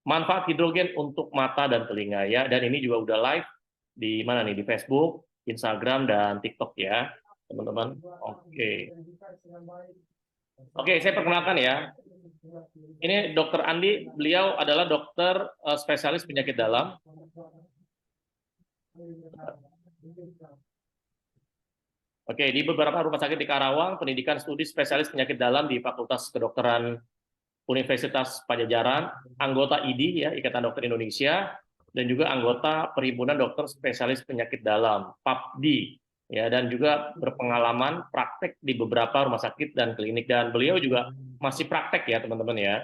manfaat hidrogen untuk mata dan telinga ya. Dan ini juga udah live di mana nih, di Facebook, Instagram dan TikTok ya, teman-teman. Oke. Oke, saya perkenalkan ya. Ini Dokter Andi, beliau adalah dokter spesialis penyakit dalam. Oke, di beberapa rumah sakit di Karawang, pendidikan studi spesialis penyakit dalam di Fakultas Kedokteran Universitas Pajajaran, anggota IDI ya, Ikatan Dokter Indonesia, dan juga anggota Perhimpunan Dokter Spesialis Penyakit Dalam, PAPDI, ya, dan juga berpengalaman praktek di beberapa rumah sakit dan klinik, dan beliau juga masih praktek ya teman-teman ya.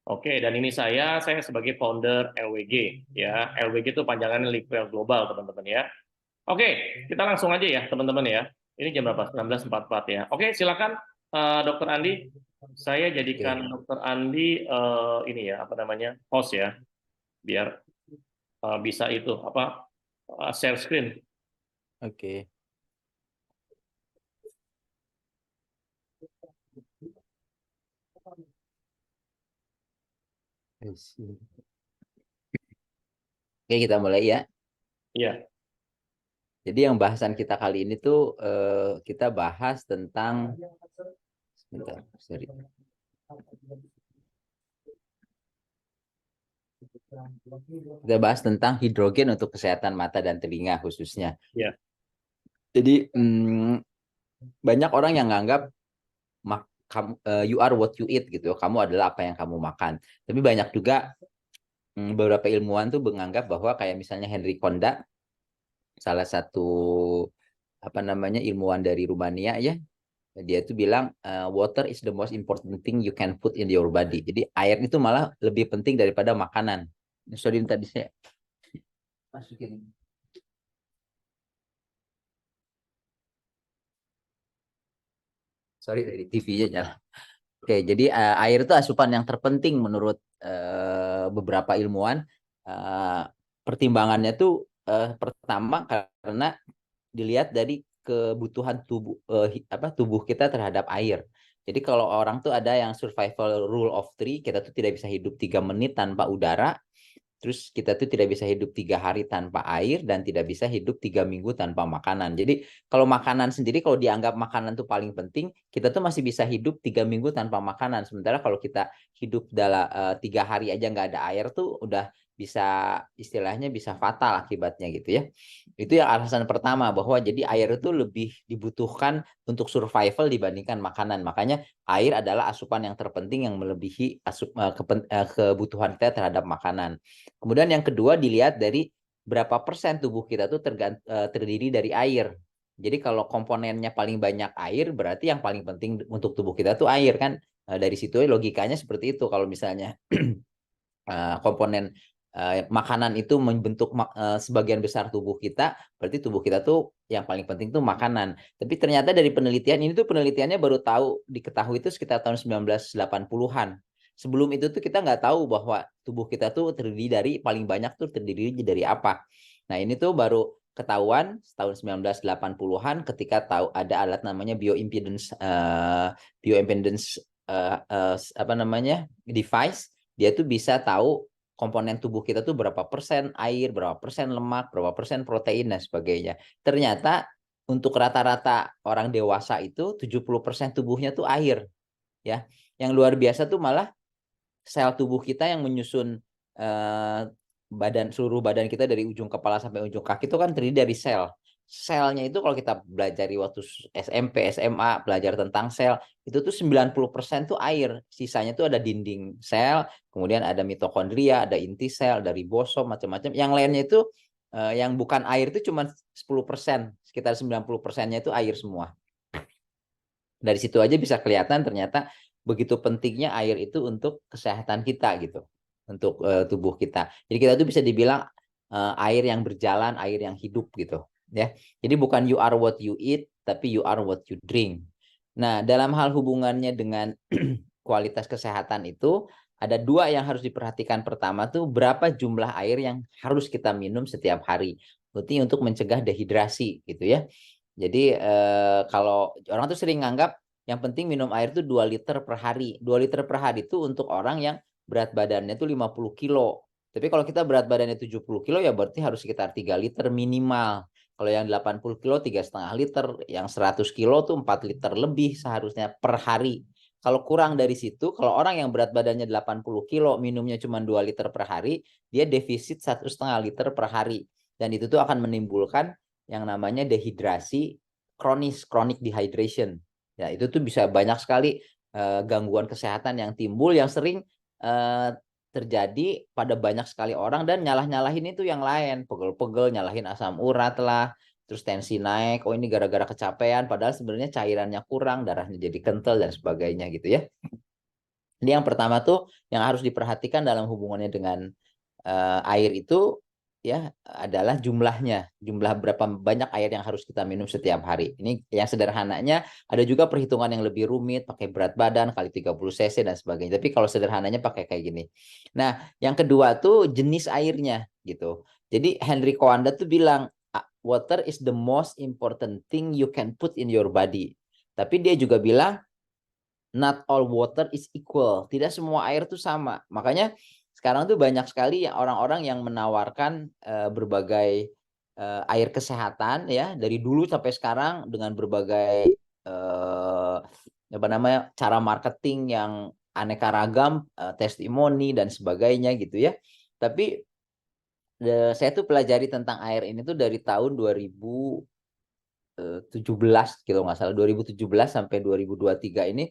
Oke, dan ini saya sebagai founder LWG ya. LWG itu panjangannya Liquel Global teman-teman ya. Oke, kita langsung aja ya teman-teman ya. Ini jam berapa? 19.44 ya. Oke, silakan Dokter Andi. Saya jadikan Dokter Andi ini ya, apa namanya, host ya, biar bisa itu apa share screen. Oke. Oke, kita mulai ya. Iya. Jadi yang bahasan kita kali ini tuh kita bahas tentang sebentar, sorry. Kita bahas tentang hidrogen untuk kesehatan mata dan telinga khususnya. Iya. Jadi banyak orang yang nganggap you are what you eat gitu. Kamu adalah apa yang kamu makan. Tapi banyak juga beberapa ilmuwan tuh menganggap bahwa kayak misalnya Henry Konda, salah satu apa namanya ilmuwan dari Rumania ya, dia tuh bilang water is the most important thing you can put in your body. Jadi air itu malah lebih penting daripada makanan. Sorry tadi saya masukin. Sorry dari TV-nya nyala. Oke, jadi air itu asupan yang terpenting menurut beberapa ilmuwan. Pertimbangannya tuh pertama karena dilihat dari kebutuhan tubuh kita terhadap air. Jadi kalau orang tuh ada yang survival rule of three, kita tuh tidak bisa hidup 3 menit tanpa udara. Terus kita tuh tidak bisa hidup 3 hari tanpa air dan tidak bisa hidup 3 minggu tanpa makanan. Jadi kalau makanan sendiri, kalau dianggap makanan tuh paling penting, kita tuh masih bisa hidup 3 minggu tanpa makanan. Sementara kalau kita hidup dalam 3 hari aja nggak ada air tuh udah bisa istilahnya bisa fatal akibatnya gitu ya. Itu yang alasan pertama bahwa jadi air itu lebih dibutuhkan untuk survival dibandingkan makanan. Makanya air adalah asupan yang terpenting yang melebihi kebutuhan kita terhadap makanan. Kemudian yang kedua dilihat dari berapa persen tubuh kita tuh terdiri dari air. Jadi kalau komponennya paling banyak air, berarti yang paling penting untuk tubuh kita tuh air kan. Dari situ logikanya seperti itu. Kalau misalnya komponen makanan itu membentuk sebagian besar tubuh kita, berarti tubuh kita tuh yang paling penting tuh makanan. Tapi ternyata dari penelitian ini tuh penelitiannya baru diketahui itu sekitar tahun 1980-an. Sebelum itu tuh kita nggak tahu bahwa tubuh kita tuh paling banyak tuh terdiri dari apa. Nah ini tuh baru ketahuan tahun 1980-an ketika tahu ada alat namanya bioimpedance apa namanya device. Dia tuh bisa tahu komponen tubuh kita tuh berapa persen air, berapa persen lemak, berapa persen protein dan sebagainya. Ternyata untuk rata-rata orang dewasa itu 70% tubuhnya tuh air ya. Yang luar biasa tuh malah sel tubuh kita yang menyusun seluruh badan kita dari ujung kepala sampai ujung kaki itu kan terdiri dari sel. Selnya itu kalau kita belajar waktu SMP, SMA, belajar tentang sel, itu tuh 90% tuh air. Sisanya tuh ada dinding sel, kemudian ada mitokondria, ada inti sel, ada ribosom, macam-macam. Yang lainnya itu yang bukan air itu cuma 10%, sekitar 90%-nya itu air semua. Dari situ aja bisa kelihatan ternyata begitu pentingnya air itu untuk kesehatan kita gitu, untuk tubuh kita. Jadi kita tuh bisa dibilang air yang berjalan, air yang hidup gitu ya. Jadi bukan you are what you eat, tapi you are what you drink. Nah, dalam hal hubungannya dengan kualitas kesehatan itu ada 2 yang harus diperhatikan. Pertama tuh berapa jumlah air yang harus kita minum setiap hari. Berarti untuk mencegah dehidrasi gitu ya. Jadi kalau orang tuh sering nganggap yang penting minum air tuh 2 liter per hari. 2 liter per hari itu untuk orang yang berat badannya tuh 50 kilo. Tapi kalau kita berat badannya 70 kilo ya berarti harus sekitar 3 liter minimal. Kalau yang 80 kilo 3,5 liter, yang 100 kilo tuh 4 liter lebih seharusnya per hari. Kalau kurang dari situ, kalau orang yang berat badannya 80 kilo minumnya cuma 2 liter per hari, dia defisit 1,5 liter per hari. Dan itu tuh akan menimbulkan yang namanya dehidrasi kronis, chronic dehydration. Ya, itu tuh bisa banyak sekali gangguan kesehatan yang timbul yang sering terjadi pada banyak sekali orang, dan nyalah-nyalahin itu yang lain, pegel-pegel, nyalahin asam urat lah, terus tensi naik, oh ini gara-gara kecapean, padahal sebenarnya cairannya kurang, darahnya jadi kental dan sebagainya gitu ya. Jadi yang pertama tuh yang harus diperhatikan dalam hubungannya dengan air itu ya adalah jumlahnya, jumlah berapa banyak air yang harus kita minum setiap hari. Ini yang sederhananya, ada juga perhitungan yang lebih rumit pakai berat badan kali 30 cc dan sebagainya. Tapi kalau sederhananya pakai kayak gini. Nah, yang kedua tuh jenis airnya gitu. Jadi Henry Coanda tuh bilang water is the most important thing you can put in your body. Tapi dia juga bilang not all water is equal. Tidak semua air tuh sama. Makanya sekarang tuh banyak sekali orang-orang yang menawarkan berbagai air kesehatan ya dari dulu sampai sekarang dengan berbagai apa namanya cara marketing yang aneka ragam, testimoni dan sebagainya gitu ya. Tapi saya tuh pelajari tentang air ini tuh dari tahun 2017 gitu nggak salah, 2017 sampai 2023 ini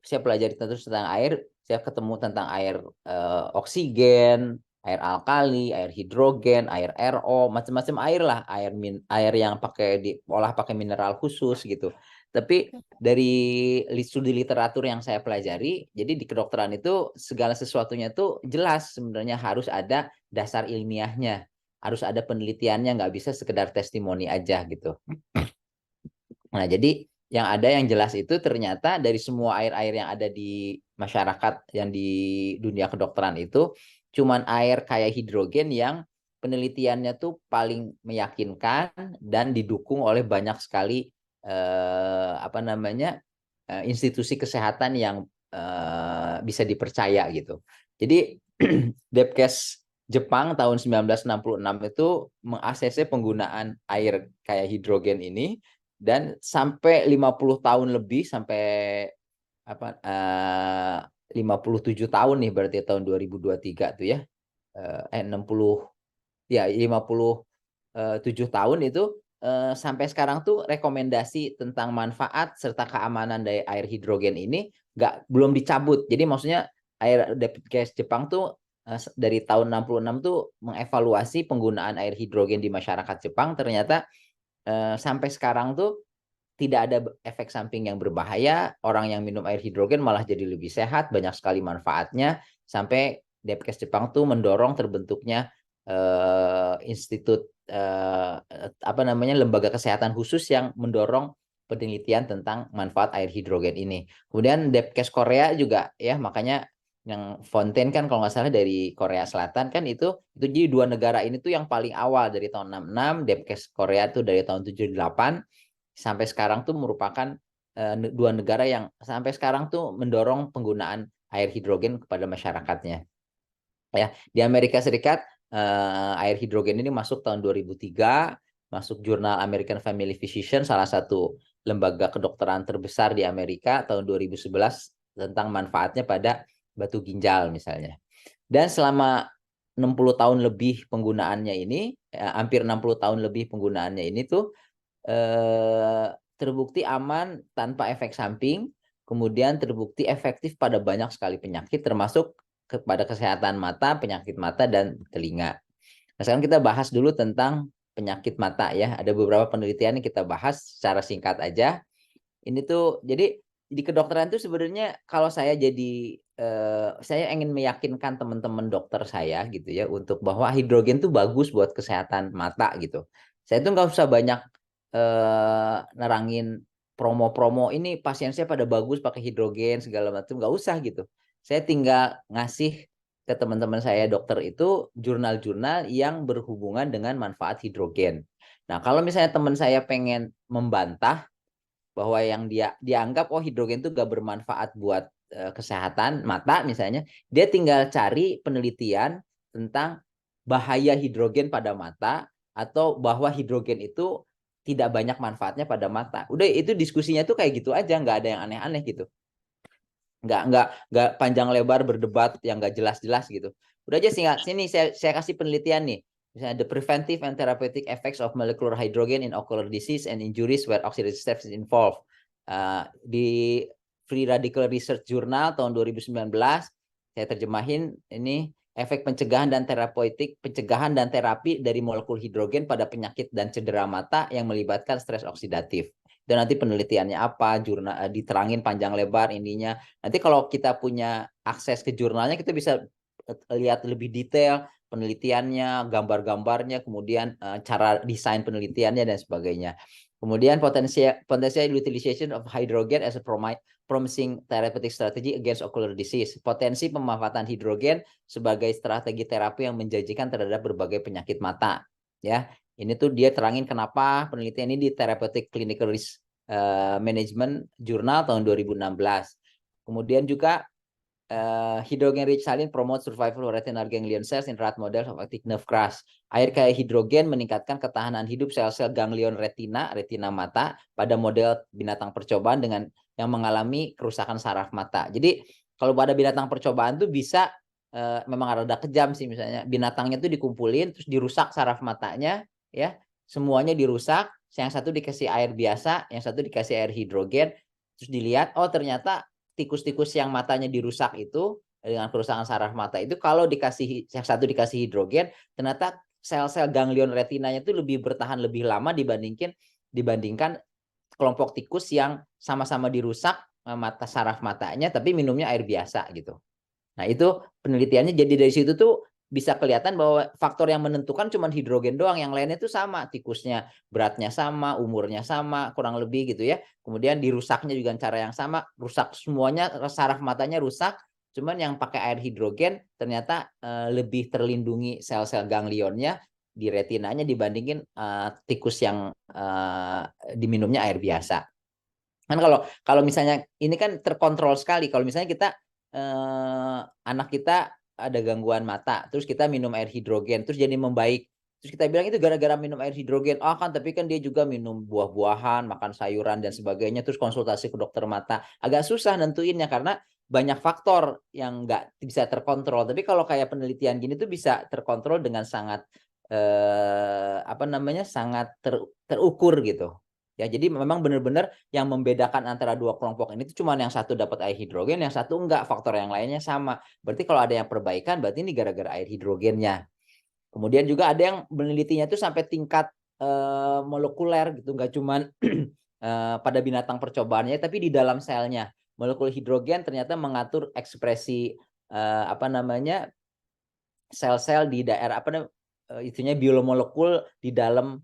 saya pelajari tentang air. Saya ketemu tentang air oksigen, air alkali, air hidrogen, air RO, macam-macam air lah, air yang pakai diolah pakai mineral khusus gitu. Tapi dari studi literatur yang saya pelajari, jadi di kedokteran itu segala sesuatunya tuh jelas sebenarnya harus ada dasar ilmiahnya, harus ada penelitiannya, nggak bisa sekedar testimoni aja gitu. Nah, jadi yang ada yang jelas itu ternyata dari semua air-air yang ada di masyarakat yang di dunia kedokteran itu, cuman air kayak hidrogen yang penelitiannya tuh paling meyakinkan dan didukung oleh banyak sekali apa namanya institusi kesehatan yang bisa dipercaya gitu. Jadi Depkes Jepang tahun 1966 itu meng-ACC penggunaan air kayak hidrogen ini, dan sampai 50 tahun lebih, sampai apa 57 tahun nih berarti tahun 2023 tuh ya. 60 ya 57 tahun itu sampai sekarang tuh rekomendasi tentang manfaat serta keamanan dari air hidrogen ini belum dicabut. Jadi maksudnya air gas Jepang tuh dari tahun 66 tuh mengevaluasi penggunaan air hidrogen di masyarakat Jepang, ternyata sampai sekarang tuh tidak ada efek samping yang berbahaya. Orang yang minum air hidrogen malah jadi lebih sehat, banyak sekali manfaatnya. Sampai Depkes Jepang tuh mendorong terbentuknya institut apa namanya lembaga kesehatan khusus yang mendorong penelitian tentang manfaat air hidrogen ini. Kemudian Depkes Korea juga ya, makanya yang Fontaine kan kalau nggak salah dari Korea Selatan kan, itu jadi dua negara ini tuh yang paling awal dari tahun 66, Depkes Korea tuh dari tahun 78 sampai sekarang tuh merupakan dua negara yang sampai sekarang tuh mendorong penggunaan air hidrogen kepada masyarakatnya. Ya, di Amerika Serikat air hidrogen ini masuk tahun 2003, masuk jurnal American Family Physician, salah satu lembaga kedokteran terbesar di Amerika tahun 2011 tentang manfaatnya pada batu ginjal misalnya. Dan selama 60 tahun lebih penggunaannya ini, hampir 60 tahun lebih penggunaannya ini tuh terbukti aman tanpa efek samping, kemudian terbukti efektif pada banyak sekali penyakit, termasuk kepada kesehatan mata, penyakit mata dan telinga. Nah, sekarang kita bahas dulu tentang penyakit mata ya. Ada beberapa penelitian yang kita bahas secara singkat aja. Ini tuh jadi di kedokteran itu sebenarnya kalau saya jadi saya ingin meyakinkan teman-teman dokter saya gitu ya, untuk bahwa hidrogen tuh bagus buat kesehatan mata gitu. Saya tuh nggak usah banyak nerangin promo-promo ini pasien saya pada bagus pakai hidrogen segala macam, nggak usah gitu. Saya tinggal ngasih ke teman-teman saya dokter itu jurnal-jurnal yang berhubungan dengan manfaat hidrogen. Nah, kalau misalnya teman saya pengen membantah bahwa yang dia dianggap oh hidrogen itu gak bermanfaat buat kesehatan mata misalnya, dia tinggal cari penelitian tentang bahaya hidrogen pada mata atau bahwa hidrogen itu tidak banyak manfaatnya pada mata. Udah itu diskusinya tuh kayak gitu aja, nggak ada yang aneh-aneh gitu. Nggak panjang lebar berdebat yang nggak jelas-jelas gitu. Udah aja singkat. Sini saya kasih penelitian nih. Misalnya the preventive and therapeutic effects of molecular hydrogen in ocular disease and injuries where oxidative stress is involved. Di Free Radical Research Journal tahun 2019 saya terjemahin ini efek pencegahan dan terapi dari molekul hidrogen pada penyakit dan cedera mata yang melibatkan stres oksidatif. Dan nanti penelitiannya apa, jurnal diterangin panjang lebar ininya. Nanti kalau kita punya akses ke jurnalnya, kita bisa lihat lebih detail penelitiannya, gambar-gambarnya, kemudian cara desain penelitiannya dan sebagainya. Kemudian potential utilization of hydrogen as a promising therapeutic strategy against ocular disease. Potensi pemanfaatan hidrogen sebagai strategi terapi yang menjanjikan terhadap berbagai penyakit mata. Ya, ini tuh dia terangin kenapa penelitian ini di Therapeutic Clinical Risk Management Journal tahun 2016. Kemudian juga hydrogen rich saline promote survival of retinal ganglion cells in rat models of optic nerve crash. Air kaya hidrogen meningkatkan ketahanan hidup sel-sel ganglion retina mata pada model binatang percobaan dengan yang mengalami kerusakan saraf mata. Jadi kalau pada binatang percobaan tuh bisa memang rada kejam sih, misalnya binatangnya tuh dikumpulin terus dirusak saraf matanya ya, semuanya dirusak, yang satu dikasih air biasa, yang satu dikasih air hidrogen, terus dilihat oh ternyata tikus-tikus yang matanya dirusak itu dengan kerusakan saraf mata itu kalau dikasih yang satu dikasih hidrogen, ternyata sel-sel ganglion retinanya itu lebih bertahan lebih lama dibandingkan kelompok tikus yang sama-sama dirusak mata saraf matanya tapi minumnya air biasa gitu. Nah, itu penelitiannya jadi dari situ tuh bisa kelihatan bahwa faktor yang menentukan cuma hidrogen doang, yang lainnya itu sama, tikusnya beratnya sama, umurnya sama, kurang lebih gitu ya. Kemudian dirusaknya juga cara yang sama, rusak semuanya, saraf matanya rusak, cuman yang pakai air hidrogen ternyata lebih terlindungi sel-sel ganglionnya di retinanya dibandingin tikus yang diminumnya air biasa. Kan kalau misalnya ini kan terkontrol sekali. Kalau misalnya kita anak kita ada gangguan mata, terus kita minum air hidrogen, terus jadi membaik. Terus kita bilang itu gara-gara minum air hidrogen. Ah kan, tapi kan dia juga minum buah-buahan, makan sayuran dan sebagainya, terus konsultasi ke dokter mata. Agak susah nentuinnya karena banyak faktor yang nggak bisa terkontrol. Tapi kalau kayak penelitian gini tuh bisa terkontrol dengan sangat sangat terukur gitu. Ya, jadi memang benar-benar yang membedakan antara dua kelompok ini tuh cuma yang satu dapat air hidrogen, yang satu enggak, faktor yang lainnya sama. Berarti kalau ada yang perbaikan, berarti ini gara-gara air hidrogennya. Kemudian juga ada yang menelitinya itu sampai tingkat molekuler gitu, enggak cuma pada binatang percobaannya, tapi di dalam selnya. Molekul hidrogen ternyata mengatur ekspresi sel-sel di daerah itunya biomolekul di dalam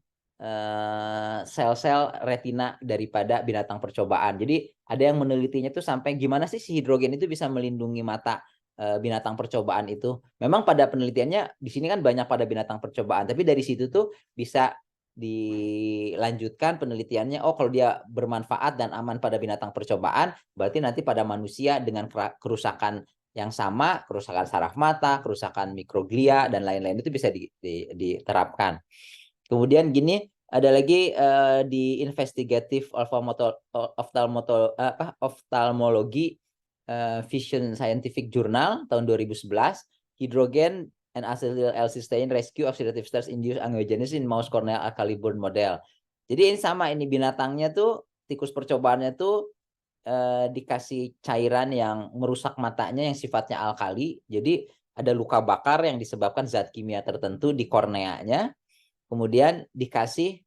sel-sel retina daripada binatang percobaan. Jadi ada yang menelitinya tuh sampai gimana sih si hidrogen itu bisa melindungi mata binatang percobaan itu. Memang pada penelitiannya di sini kan banyak pada binatang percobaan, tapi dari situ tuh bisa dilanjutkan penelitiannya. Oh, kalau dia bermanfaat dan aman pada binatang percobaan, berarti nanti pada manusia dengan kerusakan yang sama, kerusakan saraf mata, kerusakan mikroglia dan lain-lain itu bisa diterapkan. Kemudian gini, ada lagi di Investigative Ophthalmology Vision Scientific Journal tahun 2011, hydrogen and acetyl L-cysteine rescue oxidative stress induced angiogenesis in mouse corneal alkali burn model. Jadi ini sama, ini binatangnya tuh, tikus percobaannya tuh dikasih cairan yang merusak matanya yang sifatnya alkali. Jadi ada luka bakar yang disebabkan zat kimia tertentu di korneanya. Kemudian dikasih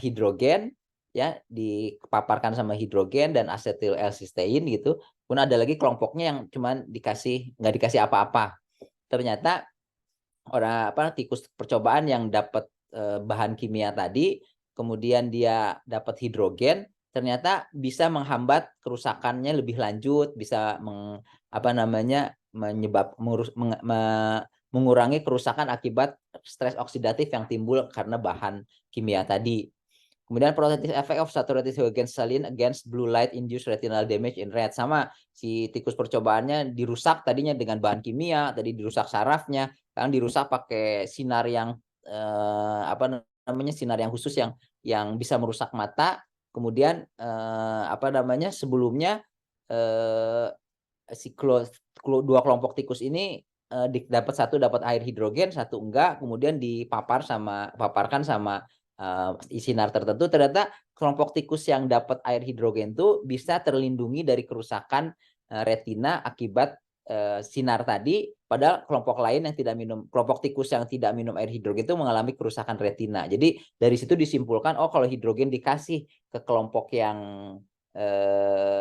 hidrogen, ya, dipaparkan sama hidrogen dan asetil L-cysteine gitu. Pun ada lagi kelompoknya yang cuman nggak dikasih apa-apa. Ternyata tikus percobaan yang dapat bahan kimia tadi, kemudian dia dapat hidrogen, ternyata bisa menghambat kerusakannya lebih lanjut, bisa mengurangi kerusakan akibat stres oksidatif yang timbul karena bahan kimia tadi. Kemudian protective effect of saturated halogen saline against blue light induced retinal damage in rat. Sama si tikus percobaannya dirusak tadinya dengan bahan kimia, tadi dirusak sarafnya, sekarang dirusak pakai sinar yang apa namanya, sinar yang khusus yang bisa merusak mata. Kemudian apa namanya, sebelumnya si dua kelompok tikus ini dapat air hidrogen, satu enggak, kemudian paparkan sama sinar tertentu. Ternyata kelompok tikus yang dapat air hidrogen itu bisa terlindungi dari kerusakan retina akibat sinar tadi, padahal kelompok lain yang tidak minum, kelompok tikus yang tidak minum air hidrogen itu mengalami kerusakan retina. Jadi dari situ disimpulkan, oh kalau hidrogen dikasih ke kelompok yang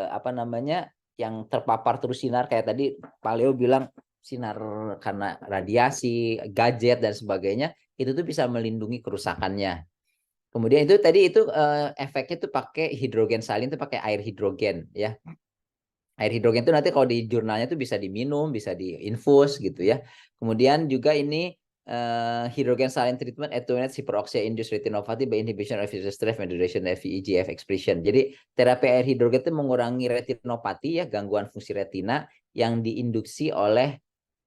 apa namanya, yang terpapar terus sinar, kayak tadi Pak Leo bilang sinar karena radiasi, gadget dan sebagainya, itu tuh bisa melindungi kerusakannya. Kemudian itu tadi itu efeknya tuh pakai hidrogen salin, tuh pakai air hidrogen ya. Air hidrogen itu nanti kalau di jurnalnya tuh bisa diminum, bisa diinfus gitu ya. Kemudian juga ini hydrogen saline treatment attenuates hyperoxia induced retinopathy by inhibition of stress modulation VEGF expression. Jadi terapi air hidrogen itu mengurangi retinopati ya, gangguan fungsi retina yang diinduksi oleh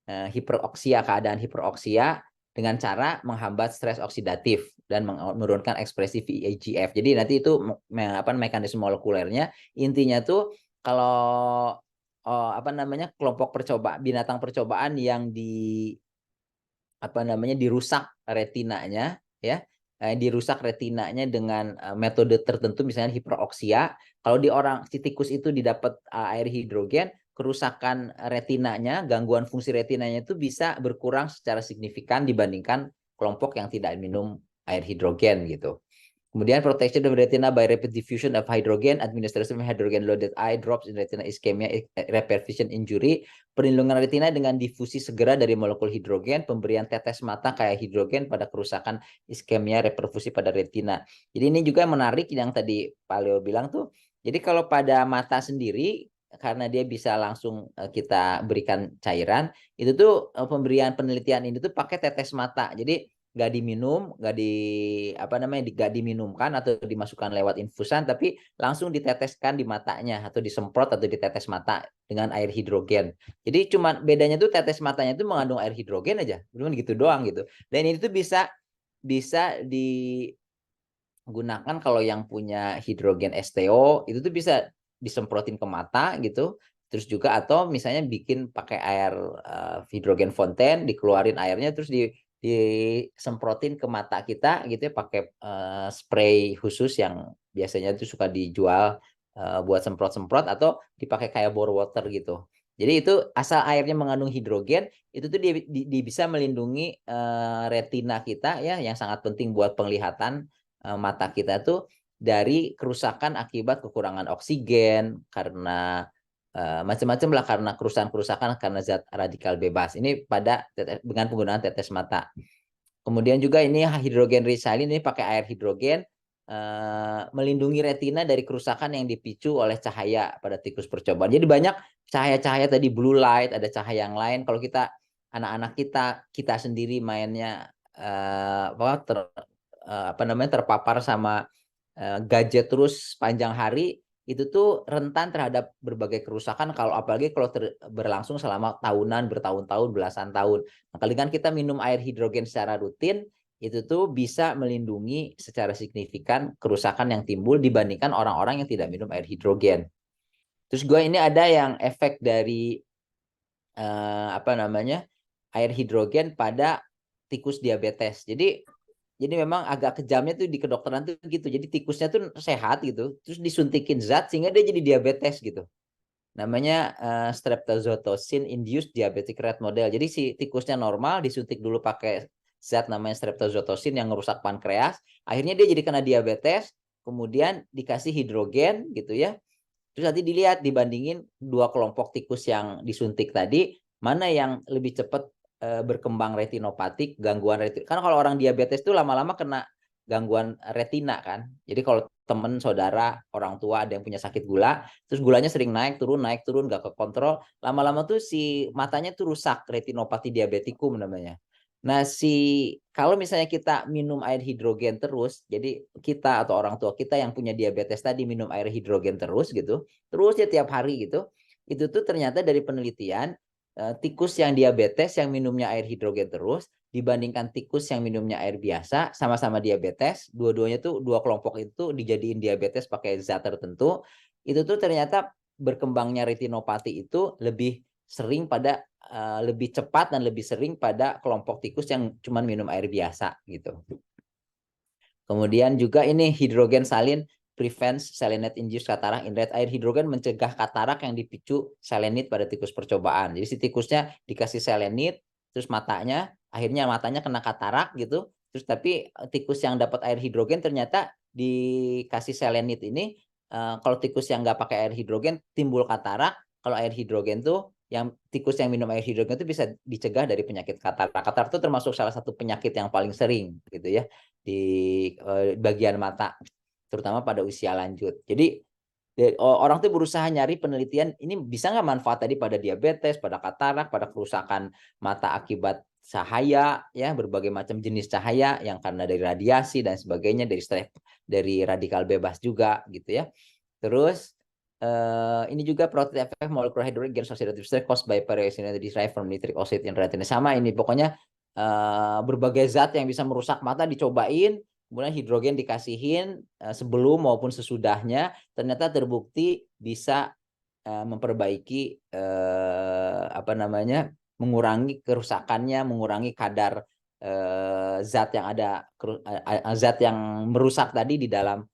hiperoksia, keadaan hiperoksia dengan cara menghambat stres oksidatif dan menurunkan ekspresi VEGF. Jadi nanti itu apa mekanisme molekulernya, intinya tuh kalau apa namanya, kelompok binatang percobaan yang apa namanya, dirusak retinanya ya, dirusak retinanya dengan metode tertentu misalnya hiperoksia. Kalau di orang si tikus itu didapat air hidrogen, kerusakan retinanya, gangguan fungsi retinanya itu bisa berkurang secara signifikan dibandingkan kelompok yang tidak minum air hidrogen gitu. Kemudian protection of retina by rapid diffusion of hydrogen, administration of hydrogen loaded eye drops in retina ischemia, reperfusion injury, perlindungan retina dengan difusi segera dari molekul hidrogen, pemberian tetes mata kayak hidrogen pada kerusakan iskemia reperfusi pada retina. Jadi ini juga menarik yang tadi Pak Leo bilang tuh. Jadi kalau pada mata sendiri, karena dia bisa langsung kita berikan cairan, itu tuh pemberian penelitian ini tuh pakai tetes mata. Jadi nggak diminum, nggak diminumkan atau dimasukkan lewat infusan, tapi langsung diteteskan di matanya atau disemprot atau ditetes mata dengan air hidrogen. Jadi cuma bedanya tuh tetes matanya itu mengandung air hidrogen aja, cuma gitu doang gitu. Dan ini tuh bisa digunakan kalau yang punya hidrogen STO itu tuh bisa disemprotin ke mata gitu. Terus juga atau misalnya bikin pakai air hidrogen fonten, dikeluarin airnya terus disemprotin ke mata kita gitu ya, pakai spray khusus yang biasanya itu suka dijual buat semprot-semprot, atau dipakai kayak bore water gitu. Jadi itu asal airnya mengandung hidrogen, itu tuh bisa melindungi retina kita ya, yang sangat penting buat penglihatan mata kita tuh dari kerusakan akibat kekurangan oksigen, karena macam-macam lah, karena kerusakan karena zat radikal bebas. Ini dengan penggunaan tetes mata. Kemudian juga ini hidrogen resilient, ini pakai air hidrogen melindungi retina dari kerusakan yang dipicu oleh cahaya pada tikus percobaan. Jadi banyak cahaya-cahaya tadi, blue light, ada cahaya yang lain. Kalau anak-anak kita sendiri mainnya terpapar sama gadget terus panjang hari, itu tuh rentan terhadap berbagai kerusakan, apalagi kalau berlangsung selama tahunan, bertahun-tahun, belasan tahun. Nah, dengan kita minum air hidrogen secara rutin, itu tuh bisa melindungi secara signifikan kerusakan yang timbul dibandingkan orang-orang yang tidak minum air hidrogen. Terus ini ada yang efek dari air hidrogen pada tikus diabetes. Jadi memang agak kejamnya tuh di kedokteran tuh gitu. Jadi tikusnya tuh sehat gitu, terus disuntikin zat sehingga dia jadi diabetes gitu. Namanya streptozotocin induced diabetic rat model. Jadi si tikusnya normal, disuntik dulu pakai zat namanya streptozotocin yang merusak pankreas. Akhirnya dia jadi kena diabetes, kemudian dikasih hidrogen gitu ya. Terus nanti dilihat, dibandingin dua kelompok tikus yang disuntik tadi, mana yang lebih cepat berkembang retinopatik, gangguan retina. Karena kalau orang diabetes itu lama-lama kena gangguan retina kan. Jadi kalau teman, saudara, orang tua ada yang punya sakit gula, terus gulanya sering naik turun, nggak kekontrol, lama-lama tuh si matanya tuh rusak, retinopati diabetikum namanya. Nah, kalau misalnya kita minum air hidrogen terus, jadi kita atau orang tua kita yang punya diabetes tadi minum air hidrogen terus gitu, terus ya tiap hari gitu, itu tuh ternyata dari penelitian tikus yang diabetes yang minumnya air hidrogen terus dibandingkan tikus yang minumnya air biasa sama-sama diabetes, dua-duanya tuh dua kelompok itu dijadiin diabetes pakai zat tertentu, itu tuh ternyata berkembangnya retinopati itu lebih cepat dan lebih sering pada kelompok tikus yang cuma minum air biasa gitu. Kemudian juga ini hidrogen salin prevents selenite induced cataract in rat. Air hidrogen mencegah katarak yang dipicu selenit pada tikus percobaan. Jadi si tikusnya dikasih selenit, terus akhirnya matanya kena katarak gitu. Terus tapi tikus yang dapat air hidrogen ternyata dikasih selenit ini, kalau tikus yang nggak pakai air hidrogen timbul katarak. Kalau air hidrogen tuh tikus yang minum air hidrogen itu bisa dicegah dari penyakit katarak. Katarak itu termasuk salah satu penyakit yang paling sering gitu ya di bagian mata, terutama pada usia lanjut. Jadi orang tuh berusaha nyari penelitian ini bisa nggak manfaat tadi pada diabetes, pada katarak, pada kerusakan mata akibat cahaya, ya berbagai macam jenis cahaya yang karena dari radiasi dan sebagainya, dari radikal bebas juga gitu ya. Terus ini juga protein effect molecular hydrogen gain oxidative stress caused by variation derived from nitric oxide in retina. Sama ini pokoknya berbagai zat yang bisa merusak mata dicobain, kemudian hidrogen dikasihin sebelum maupun sesudahnya, ternyata terbukti bisa memperbaiki mengurangi kerusakannya, mengurangi kadar zat yang merusak tadi di dalam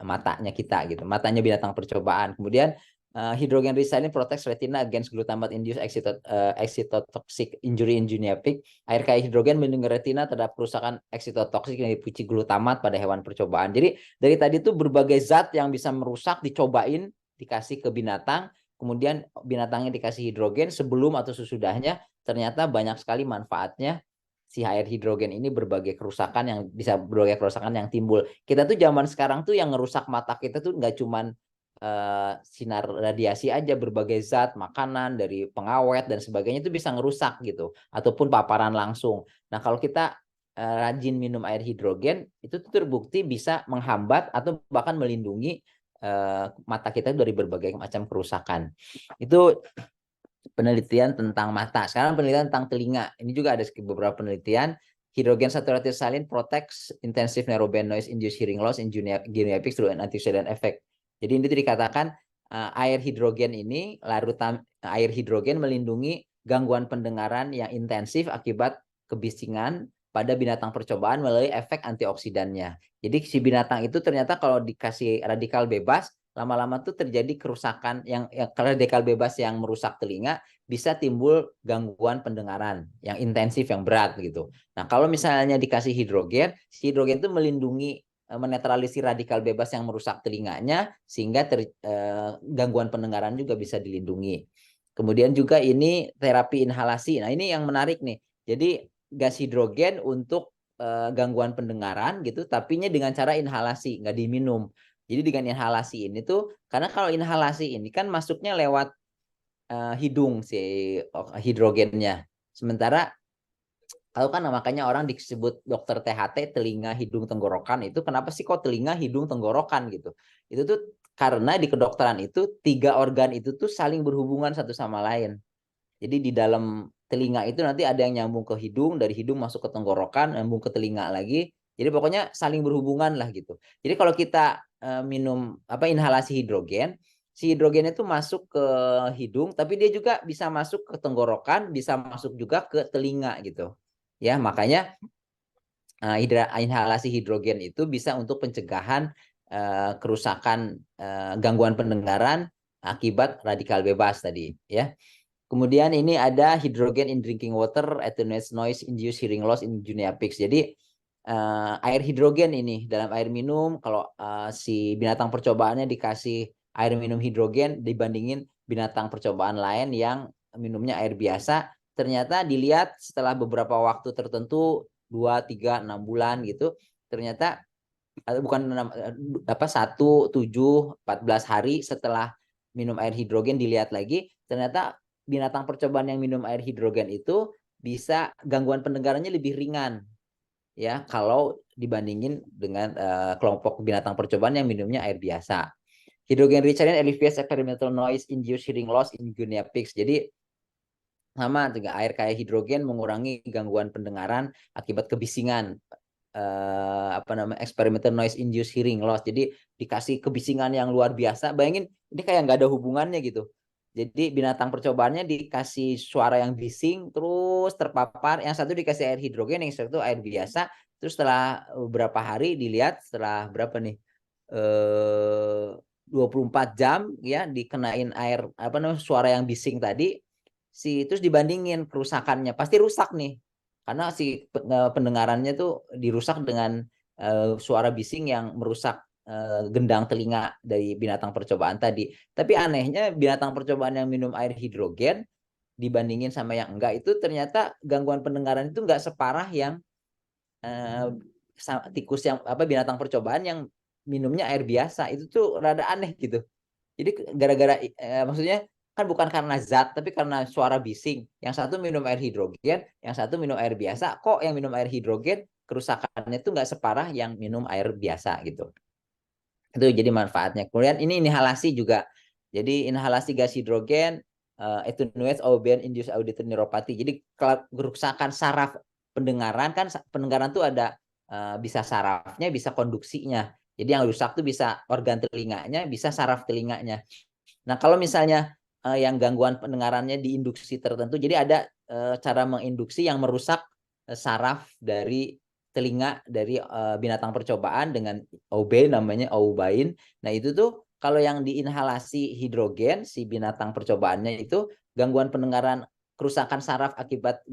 matanya kita gitu, matanya binatang percobaan. Kemudian hydrogen resilient protects retina against glutamate induced excitotoxic injury in junior pig. Air kaya hidrogen melindungi retina terhadap kerusakan excitotoxic yang dipicu glutamat pada hewan percobaan. Jadi dari tadi tuh berbagai zat yang bisa merusak dicobain, dikasih ke binatang, kemudian binatangnya dikasih hidrogen sebelum atau sesudahnya, ternyata banyak sekali manfaatnya si air hidrogen ini berbagai kerusakan yang timbul. Kita tuh zaman sekarang tuh yang ngerusak mata kita tuh nggak cuman sinar radiasi aja, berbagai zat makanan dari pengawet dan sebagainya itu bisa ngerusak gitu, ataupun paparan langsung. Nah kalau kita rajin minum air hidrogen itu tuh terbukti bisa menghambat atau bahkan melindungi mata kita dari berbagai macam kerusakan. Itu penelitian tentang mata. Sekarang penelitian tentang telinga. Ini juga ada beberapa penelitian. Hydrogen saturated saline protects intensive narrowband noise induced hearing loss in junior pigs through an antioxidant effect. Jadi ini dikatakan air hidrogen ini, air hidrogen melindungi gangguan pendengaran yang intensif akibat kebisingan pada binatang percobaan melalui efek antioksidannya. Jadi si binatang itu ternyata kalau dikasih radikal bebas, lama-lama tuh terjadi kerusakan yang radikal bebas yang merusak telinga, bisa timbul gangguan pendengaran yang intensif, yang berat gitu. Nah, kalau misalnya dikasih hidrogen, si hidrogen itu melindungi, menetralisir radikal bebas yang merusak telinganya, sehingga gangguan pendengaran juga bisa dilindungi. Kemudian juga ini terapi inhalasi. Nah, ini yang menarik nih. Jadi gas hidrogen untuk gangguan pendengaran gitu, tapinya dengan cara inhalasi, nggak diminum. Jadi dengan inhalasi ini tuh, karena kalau inhalasi ini kan masuknya lewat hidung si hidrogennya. Sementara kalau kan makanya orang disebut dokter THT, telinga, hidung, tenggorokan, itu kenapa sih kok telinga, hidung, tenggorokan gitu. Itu tuh karena di kedokteran itu tiga organ itu tuh saling berhubungan satu sama lain. Jadi di dalam telinga itu nanti ada yang nyambung ke hidung, dari hidung masuk ke tenggorokan, nyambung ke telinga lagi. Jadi pokoknya saling berhubungan lah gitu. Jadi kalau kita minum inhalasi hidrogen, si hidrogen itu masuk ke hidung, tapi dia juga bisa masuk ke tenggorokan, bisa masuk juga ke telinga gitu. Ya, makanya inhalasi hidrogen itu bisa untuk pencegahan kerusakan gangguan pendengaran akibat radikal bebas tadi, ya. Kemudian ini ada hydrogen in drinking water attenuates noise induced hearing loss in junior pigs. Jadi air hidrogen ini dalam air minum, kalau si binatang percobaannya dikasih air minum hidrogen dibandingin binatang percobaan lain yang minumnya air biasa, ternyata dilihat setelah beberapa waktu tertentu 2, 3, 6 bulan gitu, ternyata bukan 1, 7, 14 hari setelah minum air hidrogen dilihat lagi, ternyata binatang percobaan yang minum air hidrogen itu bisa gangguan pendengarannya lebih ringan ya kalau dibandingin dengan kelompok binatang percobaan yang minumnya air biasa. Hydrogen rich iron alleviates experimental noise induced hearing loss in guinea pigs. Jadi sama juga air kaya hidrogen mengurangi gangguan pendengaran akibat kebisingan experimental noise induced hearing loss. Jadi dikasih kebisingan yang luar biasa. Bayangin ini kayak nggak ada hubungannya gitu. Jadi binatang percobaannya dikasih suara yang bising, terus terpapar. Yang satu dikasih air hidrogen, yang satu air biasa. Terus setelah beberapa hari dilihat, setelah berapa nih? 24 jam ya dikenain air suara yang bising tadi, terus dibandingin kerusakannya, pasti rusak nih. Karena si pendengarannya tuh dirusak dengan suara bising yang merusak gendang telinga dari binatang percobaan tadi. Tapi anehnya binatang percobaan yang minum air hidrogen dibandingin sama yang enggak itu ternyata gangguan pendengaran itu enggak separah yang tikus yang binatang percobaan yang minumnya air biasa. Itu tuh rada aneh gitu. Jadi gara-gara maksudnya kan bukan karena zat tapi karena suara bising. Yang satu minum air hidrogen, yang satu minum air biasa. Kok yang minum air hidrogen kerusakannya itu nggak separah yang minum air biasa gitu. Itu jadi manfaatnya. Kemudian ini inhalasi juga. Jadi inhalasi gas hidrogen attenuates or induced auditory neuropathy. Jadi kerusakan saraf pendengaran kan pendengaran tuh ada bisa sarafnya, bisa konduksinya. Jadi yang rusak tuh bisa organ telinganya, bisa saraf telinganya. Nah, kalau misalnya yang gangguan pendengarannya diinduksi tertentu, jadi ada cara menginduksi yang merusak saraf dari telinga dari binatang percobaan dengan OB namanya oubain. Nah, itu tuh kalau yang diinhalasi hidrogen si binatang percobaannya itu gangguan pendengaran kerusakan saraf akibat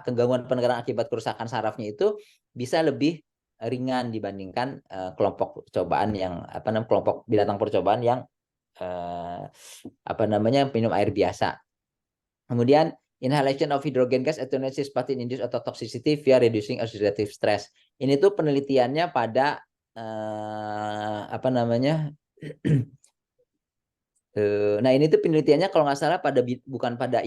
kegangguan pendengaran akibat kerusakan sarafnya itu bisa lebih ringan dibandingkan kelompok percobaan yang kelompok binatang percobaan yang minum air biasa. Kemudian inhalation of hydrogen gas attenuates cisplatin induced ototoxicity via reducing oxidative stress. Ini tuh penelitiannya pada nah ini tuh penelitiannya kalau nggak salah bukan pada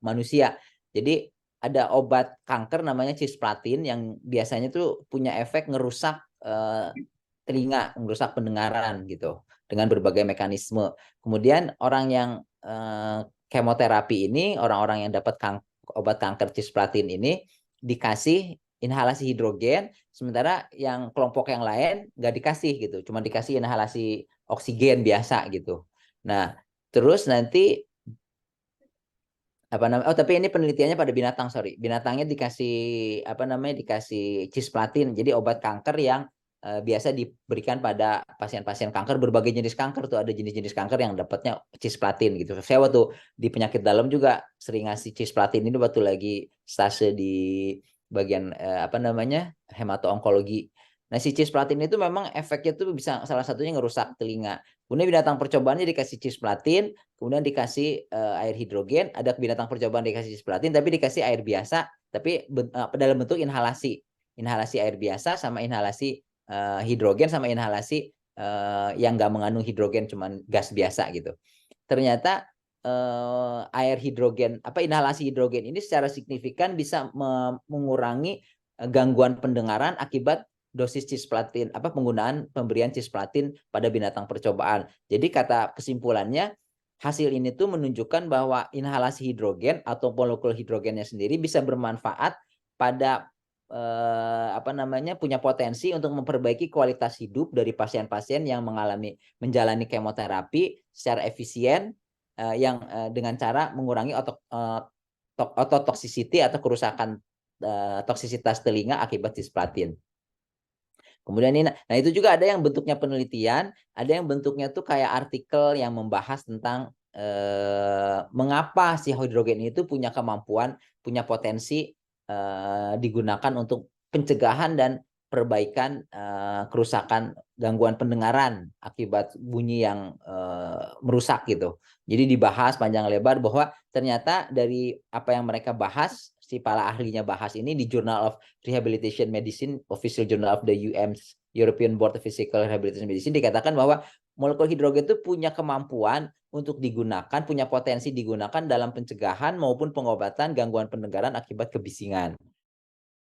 manusia. Jadi ada obat kanker namanya cisplatin yang biasanya tuh punya efek ngerusak telinga, merusak pendengaran gitu dengan berbagai mekanisme. Kemudian orang yang kemoterapi ini, orang-orang yang dapat obat kanker cisplatin ini dikasih inhalasi hidrogen, sementara yang kelompok yang lain nggak dikasih gitu, cuma dikasih inhalasi oksigen biasa gitu. Nah, terus nanti tapi ini penelitiannya pada binatang, binatangnya dikasih cisplatin, jadi obat kanker yang biasa diberikan pada pasien-pasien kanker, berbagai jenis kanker tuh, ada jenis-jenis kanker yang dapatnya cisplatin gitu. Saya waktu di penyakit dalam juga sering ngasih cisplatin ini waktu lagi stase di bagian hemato-onkologi. Nah, si cisplatin itu memang efeknya tuh bisa salah satunya ngerusak telinga. Kemudian binatang percobaannya dikasih cisplatin, kemudian dikasih air hidrogen, ada binatang percobaan dikasih cisplatin tapi dikasih air biasa, tapi dalam bentuk inhalasi air biasa sama inhalasi hidrogen sama inhalasi yang nggak mengandung hidrogen, cuman gas biasa gitu. Ternyata air hidrogen inhalasi hidrogen ini secara signifikan bisa mengurangi gangguan pendengaran akibat dosis cisplatin, penggunaan pemberian cisplatin pada binatang percobaan. Jadi kata kesimpulannya, hasil ini tuh menunjukkan bahwa inhalasi hidrogen atau molekul hidrogennya sendiri bisa bermanfaat pada punya potensi untuk memperbaiki kualitas hidup dari pasien-pasien yang menjalani kemoterapi secara efisien dengan cara mengurangi ototoxicity atau kerusakan toksisitas telinga akibat cisplatin. Kemudian ini, nah itu juga ada yang bentuknya penelitian, ada yang bentuknya tuh kayak artikel yang membahas tentang mengapa si hidrogen itu punya kemampuan, punya potensi digunakan untuk pencegahan dan perbaikan kerusakan gangguan pendengaran akibat bunyi yang merusak gitu. Jadi dibahas panjang lebar bahwa ternyata dari apa yang mereka bahas, si para ahlinya bahas ini di Journal of Rehabilitation Medicine, Official Journal of the European Board of Physical Rehabilitation Medicine, dikatakan bahwa molekul hidrogen itu punya kemampuan untuk digunakan, punya potensi digunakan dalam pencegahan maupun pengobatan gangguan pendengaran akibat kebisingan.